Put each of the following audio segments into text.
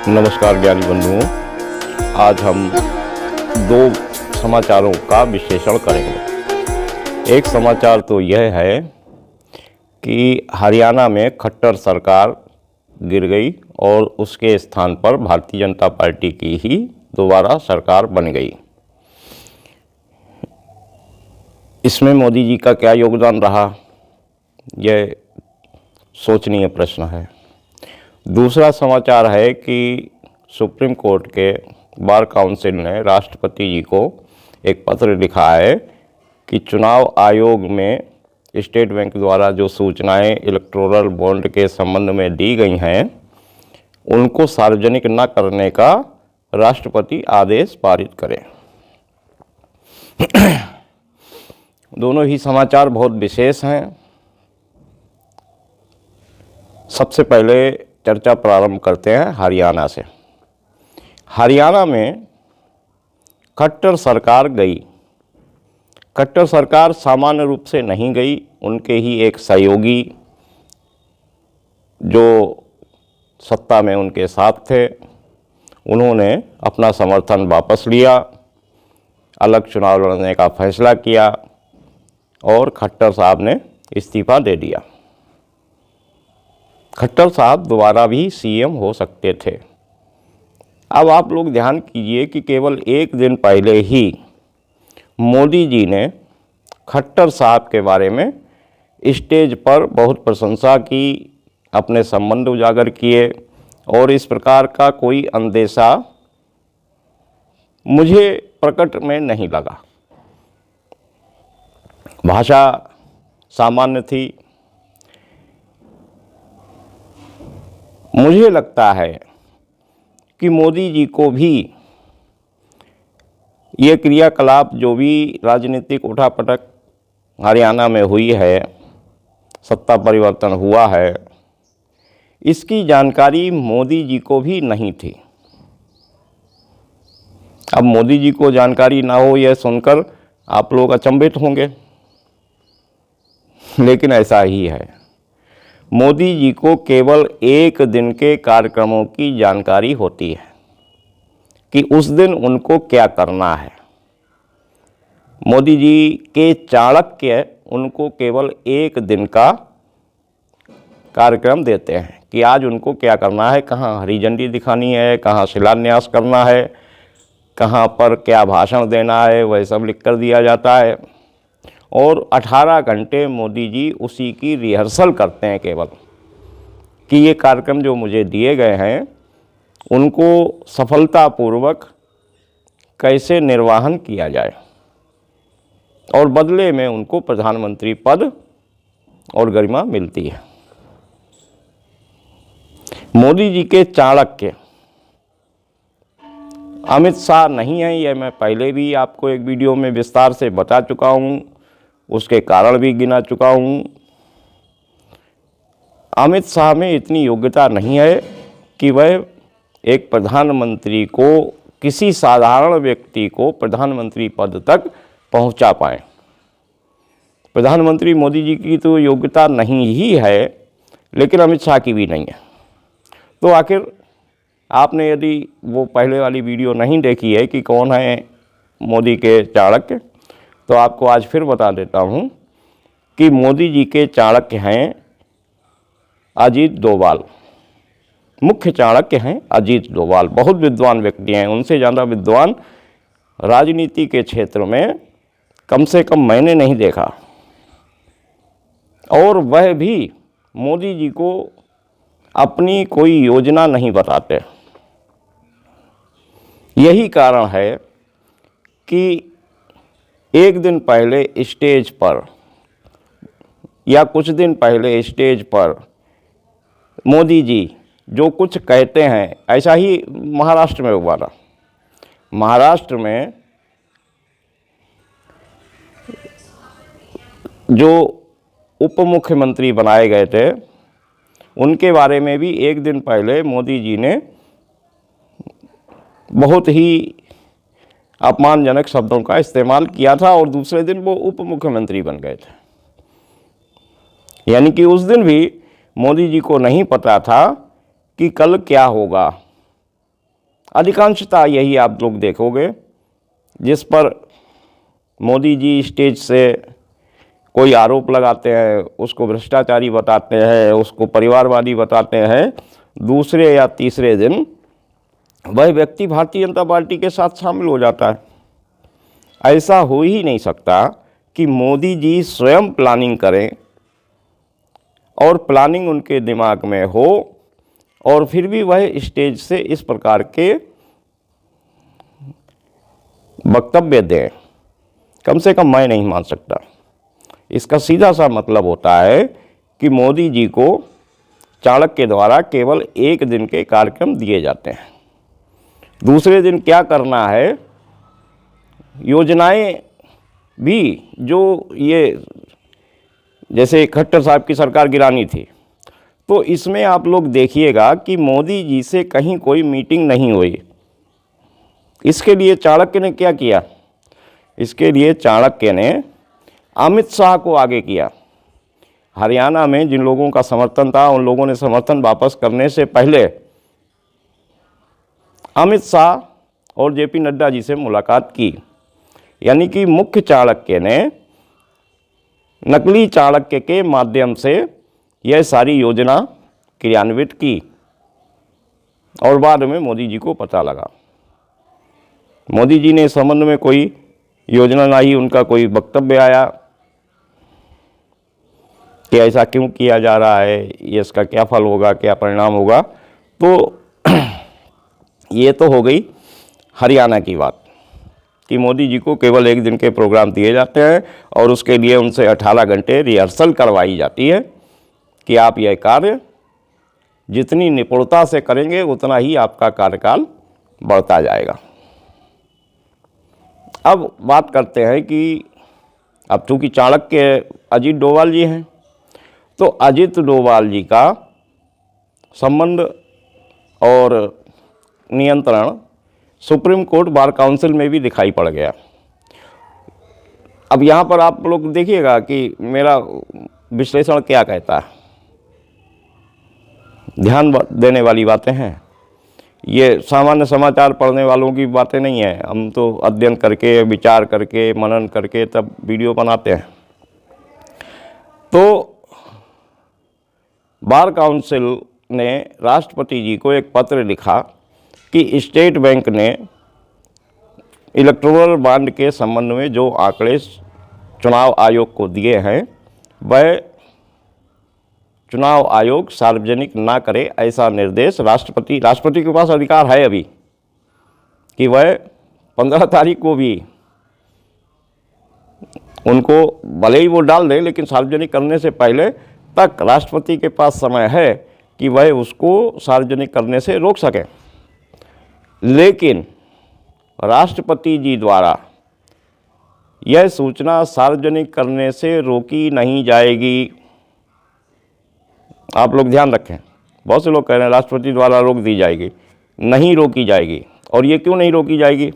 नमस्कार ज्ञानी बंधुओं, आज हम दो समाचारों का विश्लेषण करेंगे। एक समाचार तो यह है कि हरियाणा में खट्टर सरकार गिर गई और उसके स्थान पर भारतीय जनता पार्टी की ही दोबारा सरकार बन गई। इसमें मोदी जी का क्या योगदान रहा, यह सोचनीय प्रश्न है। दूसरा समाचार है कि सुप्रीम कोर्ट के बार काउंसिल ने राष्ट्रपति जी को एक पत्र लिखा है कि चुनाव आयोग में स्टेट बैंक द्वारा जो सूचनाएं इलेक्टोरल बॉन्ड के संबंध में दी गई हैं उनको सार्वजनिक न करने का राष्ट्रपति आदेश पारित करें। दोनों ही समाचार बहुत विशेष हैं। सबसे पहले चर्चा प्रारंभ करते हैं हरियाणा से। हरियाणा में खट्टर सरकार गई। खट्टर सरकार सामान्य रूप से नहीं गई, उनके ही एक सहयोगी जो सत्ता में उनके साथ थे उन्होंने अपना समर्थन वापस लिया, अलग चुनाव लड़ने का फैसला किया और खट्टर साहब ने इस्तीफा दे दिया। खट्टर साहब दोबारा भी सीएम हो सकते थे। अब आप लोग ध्यान कीजिए कि केवल एक दिन पहले ही मोदी जी ने खट्टर साहब के बारे में स्टेज पर बहुत प्रशंसा की, अपने संबंध उजागर किए और इस प्रकार का कोई अंदेशा मुझे प्रकट में नहीं लगा। भाषा सामान्य थी। मुझे लगता है कि मोदी जी को भी ये क्रियाकलाप जो भी राजनीतिक उठापटक हरियाणा में हुई है, सत्ता परिवर्तन हुआ है, इसकी जानकारी मोदी जी को भी नहीं थी। अब मोदी जी को जानकारी ना हो यह सुनकर आप लोग अचंभित होंगे, लेकिन ऐसा ही है। मोदी जी को केवल एक दिन के कार्यक्रमों की जानकारी होती है कि उस दिन उनको क्या करना है। मोदी जी के चाणक्य उनको केवल एक दिन का कार्यक्रम देते हैं कि आज उनको क्या करना है, कहाँ हरी झंडी दिखानी है, कहाँ शिलान्यास करना है, कहाँ पर क्या भाषण देना है, वह सब लिख कर दिया जाता है। और 18 घंटे मोदी जी उसी की रिहर्सल करते हैं केवल कि ये कार्यक्रम जो मुझे दिए गए हैं उनको सफलतापूर्वक कैसे निर्वहन किया जाए और बदले में उनको प्रधानमंत्री पद और गरिमा मिलती है। मोदी जी के चाणक्य अमित शाह नहीं है, यह मैं पहले भी आपको एक वीडियो में विस्तार से बता चुका हूँ, उसके कारण भी गिना चुका हूँ। अमित शाह में इतनी योग्यता नहीं है कि वह एक प्रधानमंत्री को, किसी साधारण व्यक्ति को प्रधानमंत्री पद तक पहुंचा पाए। प्रधानमंत्री मोदी जी की तो योग्यता नहीं ही है, लेकिन अमित शाह की भी नहीं है। तो आखिर आपने यदि वो पहले वाली वीडियो नहीं देखी है कि कौन है मोदी के चाणक्य, तो आपको आज फिर बता देता हूँ कि मोदी जी के चाणक्य हैं अजीत डोभाल। मुख्य चाणक्य हैं अजीत डोभाल। बहुत विद्वान व्यक्ति हैं, उनसे ज़्यादा विद्वान राजनीति के क्षेत्र में कम से कम मैंने नहीं देखा। और वह भी मोदी जी को अपनी कोई योजना नहीं बताते। यही कारण है कि एक दिन पहले स्टेज पर या कुछ दिन पहले स्टेज पर मोदी जी जो कुछ कहते हैं, ऐसा ही महाराष्ट्र में हुआ था। महाराष्ट्र में जो उप मुख्यमंत्री बनाए गए थे उनके बारे में भी एक दिन पहले मोदी जी ने बहुत ही अपमानजनक शब्दों का इस्तेमाल किया था और दूसरे दिन वो उप मुख्यमंत्री बन गए थे। यानी कि उस दिन भी मोदी जी को नहीं पता था कि कल क्या होगा। अधिकांशतः यही आप लोग देखोगे, जिस पर मोदी जी स्टेज से कोई आरोप लगाते हैं, उसको भ्रष्टाचारी बताते हैं, उसको परिवारवादी बताते हैं, दूसरे या तीसरे दिन वह व्यक्ति भारतीय जनता पार्टी के साथ शामिल हो जाता है। ऐसा हो ही नहीं सकता कि मोदी जी स्वयं प्लानिंग करें और प्लानिंग उनके दिमाग में हो और फिर भी वह स्टेज से इस प्रकार के वक्तव्य दें। कम से कम मैं नहीं मान सकता। इसका सीधा सा मतलब होता है कि मोदी जी को चाणक्य द्वारा केवल एक दिन के कार्यक्रम दिए जाते हैं, दूसरे दिन क्या करना है, योजनाएं भी जो ये जैसे खट्टर साहब की सरकार गिरानी थी, तो इसमें आप लोग देखिएगा कि मोदी जी से कहीं कोई मीटिंग नहीं हुई। इसके लिए चाणक्य ने क्या किया? इसके लिए चाणक्य ने अमित शाह को आगे किया। हरियाणा में जिन लोगों का समर्थन था, उन लोगों ने समर्थन वापस करने से पहले अमित शाह और जेपी नड्डा जी से मुलाकात की। यानी कि मुख्य चाणक्य ने नकली चाणक्य के माध्यम से यह सारी योजना क्रियान्वित की और बाद में मोदी जी को पता लगा। मोदी जी ने इस संबंध में कोई योजना ना ही उनका कोई वक्तव्य आया कि ऐसा क्यों किया जा रहा है, ये इसका क्या फल होगा, क्या परिणाम होगा। तो ये तो हो गई हरियाणा की बात कि मोदी जी को केवल एक दिन के प्रोग्राम दिए जाते हैं और उसके लिए उनसे 18 घंटे रिहर्सल करवाई जाती है कि आप यह कार्य जितनी निपुणता से करेंगे उतना ही आपका कार्यकाल बढ़ता जाएगा। अब बात करते हैं कि अब चूँकि चाणक्य अजीत डोभाल जी हैं, तो अजीत डोभाल जी का संबंध और नियंत्रण सुप्रीम कोर्ट बार काउंसिल में भी दिखाई पड़ गया। अब यहाँ पर आप लोग देखिएगा कि मेरा विश्लेषण क्या कहता है। ध्यान देने वाली बातें हैं, ये सामान्य समाचार पढ़ने वालों की बातें नहीं है। हम तो अध्ययन करके, विचार करके, मनन करके तब वीडियो बनाते हैं। तो बार काउंसिल ने राष्ट्रपति जी को एक पत्र लिखा कि स्टेट बैंक ने इलेक्टोरल बॉन्ड के संबंध में जो आंकड़े चुनाव आयोग को दिए हैं, वह चुनाव आयोग सार्वजनिक ना करे, ऐसा निर्देश राष्ट्रपति के पास अधिकार है अभी कि वह 15 तारीख को भी उनको भले ही वो डाल दें, लेकिन सार्वजनिक करने से पहले तक राष्ट्रपति के पास समय है कि वह उसको सार्वजनिक करने से रोक सकें। लेकिन राष्ट्रपति जी द्वारा यह सूचना सार्वजनिक करने से रोकी नहीं जाएगी। आप लोग ध्यान रखें, बहुत से लोग कह रहे हैं राष्ट्रपति द्वारा रोक दी जाएगी। नहीं रोकी जाएगी। और ये क्यों नहीं रोकी जाएगी?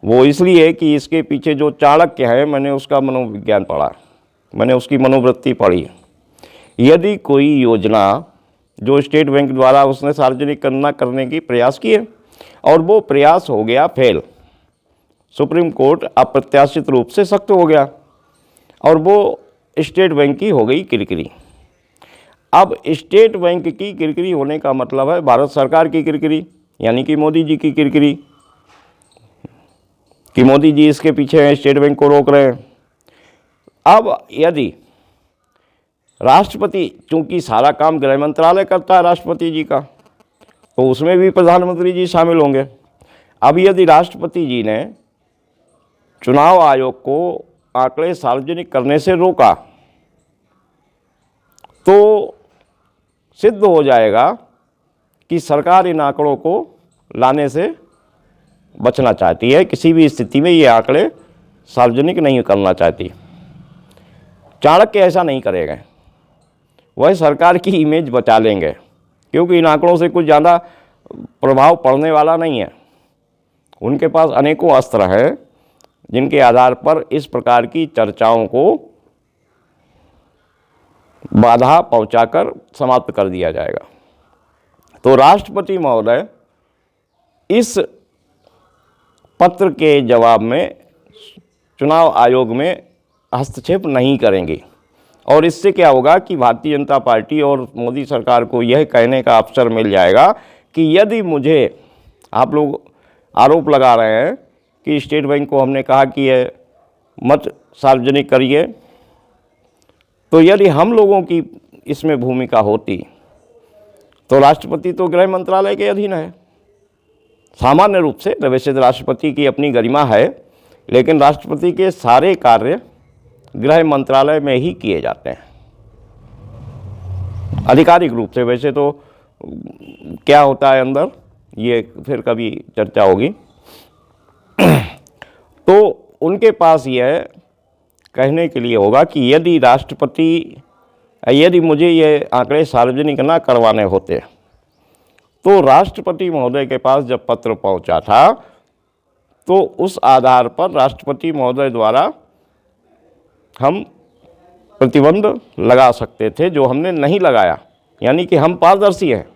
वो इसलिए कि इसके पीछे जो चाणक्य है, मैंने उसका मनोविज्ञान पढ़ा, मैंने उसकी मनोवृत्ति पढ़ी। यदि कोई योजना जो स्टेट बैंक द्वारा उसने सार्वजनिक करने की प्रयास किए और वो प्रयास हो गया फेल, सुप्रीम कोर्ट अप्रत्याशित रूप से सख्त हो गया और वो स्टेट बैंक की हो गई किरकिरी। अब स्टेट बैंक की किरकिरी होने का मतलब है भारत सरकार की किरकिरी, यानी कि मोदी जी की किरकिरी, कि मोदी जी इसके पीछे हैं, स्टेट बैंक को रोक रहे हैं। अब यदि राष्ट्रपति, चूंकि सारा काम गृह मंत्रालय करता है राष्ट्रपति जी का, तो उसमें भी प्रधानमंत्री जी शामिल होंगे। अब यदि राष्ट्रपति जी ने चुनाव आयोग को आंकड़े सार्वजनिक करने से रोका तो सिद्ध हो जाएगा कि सरकार इन आंकड़ों को लाने से बचना चाहती है, किसी भी स्थिति में ये आंकड़े सार्वजनिक नहीं करना चाहती। चाणक्य ऐसा नहीं करेंगे, वह सरकार की इमेज बचा लेंगे, क्योंकि इन आंकड़ों से कुछ ज़्यादा प्रभाव पड़ने वाला नहीं है। उनके पास अनेकों अस्त्र हैं जिनके आधार पर इस प्रकार की चर्चाओं को बाधा पहुंचाकर समाप्त कर दिया जाएगा। तो राष्ट्रपति महोदय इस पत्र के जवाब में चुनाव आयोग में हस्तक्षेप नहीं करेंगे। और इससे क्या होगा कि भारतीय जनता पार्टी और मोदी सरकार को यह कहने का अवसर मिल जाएगा कि यदि मुझे, आप लोग आरोप लगा रहे हैं कि स्टेट बैंक को हमने कहा कि यह मत सार्वजनिक करिए, तो यदि हम लोगों की इसमें भूमिका होती तो राष्ट्रपति तो गृह मंत्रालय के अधीन है सामान्य रूप से। वैसे तो राष्ट्रपति की अपनी गरिमा है, लेकिन राष्ट्रपति के सारे कार्य गृह मंत्रालय में ही किए जाते हैं आधिकारिक रूप से। वैसे तो क्या होता है अंदर, ये फिर कभी चर्चा होगी। तो उनके पास यह कहने के लिए होगा कि यदि मुझे ये आंकड़े सार्वजनिक ना करवाने होते तो राष्ट्रपति महोदय के पास जब पत्र पहुंचा था तो उस आधार पर राष्ट्रपति महोदय द्वारा हम प्रतिबंध लगा सकते थे, जो हमने नहीं लगाया। यानी कि हम पारदर्शी हैं।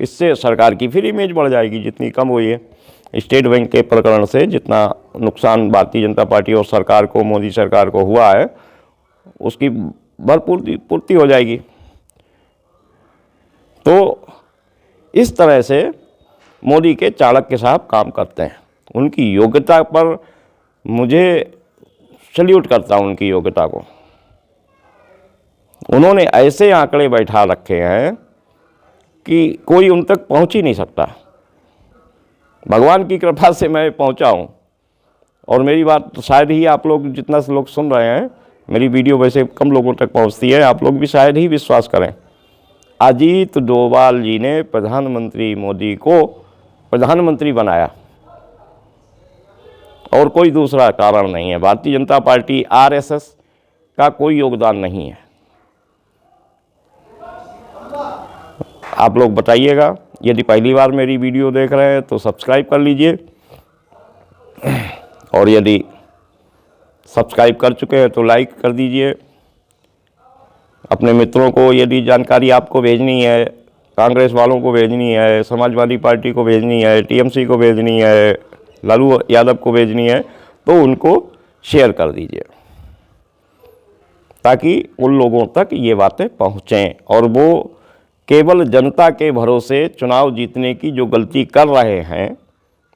इससे सरकार की फिर इमेज बढ़ जाएगी जितनी कम हुई है। स्टेट बैंक के प्रकरण से जितना नुकसान भारतीय जनता पार्टी और सरकार को, मोदी सरकार को हुआ है, उसकी भरपूर पूर्ति हो जाएगी। तो इस तरह से मोदी के चाणक्य साहब काम करते हैं। उनकी योग्यता पर मुझे सल्यूट करता हूँ, उनकी योग्यता को। उन्होंने ऐसे आंकड़े बैठा रखे हैं कि कोई उन तक पहुँच ही नहीं सकता। भगवान की कृपा से मैं पहुँचा हूँ, और मेरी बात शायद ही आप लोग, जितना लोग सुन रहे हैं, मेरी वीडियो वैसे कम लोगों तक पहुँचती है, आप लोग भी शायद ही विश्वास करें। अजीत डोभाल जी ने प्रधानमंत्री मोदी को प्रधानमंत्री बनाया, और कोई दूसरा कारण नहीं है। भारतीय जनता पार्टी, आरएसएस का कोई योगदान नहीं है। आप लोग बताइएगा। यदि पहली बार मेरी वीडियो देख रहे हैं तो सब्सक्राइब कर लीजिए, और यदि सब्सक्राइब कर चुके हैं तो लाइक कर दीजिए। अपने मित्रों को यदि जानकारी आपको भेजनी है, कांग्रेस वालों को भेजनी है, समाजवादी पार्टी को भेजनी है, टीएमसी को भेजनी है, लालू यादव को भेजनी है, तो उनको शेयर कर दीजिए, ताकि उन लोगों तक ये बातें पहुँचें और वो केवल जनता के भरोसे चुनाव जीतने की जो गलती कर रहे हैं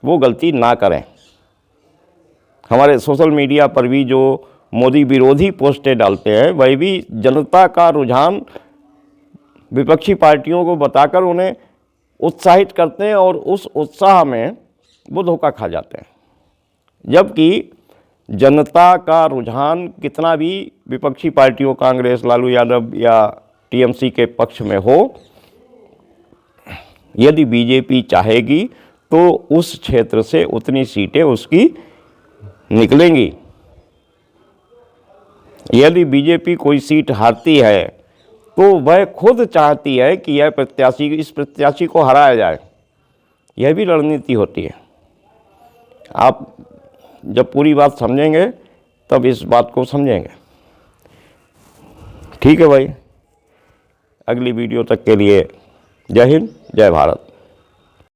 वो गलती ना करें। हमारे सोशल मीडिया पर भी जो मोदी विरोधी पोस्टें डालते हैं, वह भी जनता का रुझान विपक्षी पार्टियों को बताकर उन्हें उत्साहित करते हैं, और उस उत्साह में वो धोखा खा जाते हैं। जबकि जनता का रुझान कितना भी विपक्षी पार्टियों, कांग्रेस, लालू यादव या टीएमसी के पक्ष में हो, यदि बीजेपी चाहेगी तो उस क्षेत्र से उतनी सीटें उसकी निकलेंगी। यदि बीजेपी कोई सीट हारती है तो वह खुद चाहती है कि इस प्रत्याशी को हराया जाए। यह भी रणनीति होती है। आप जब पूरी बात समझेंगे तब इस बात को समझेंगे। ठीक है भाई, अगली वीडियो तक के लिए जय हिंद, जय भारत।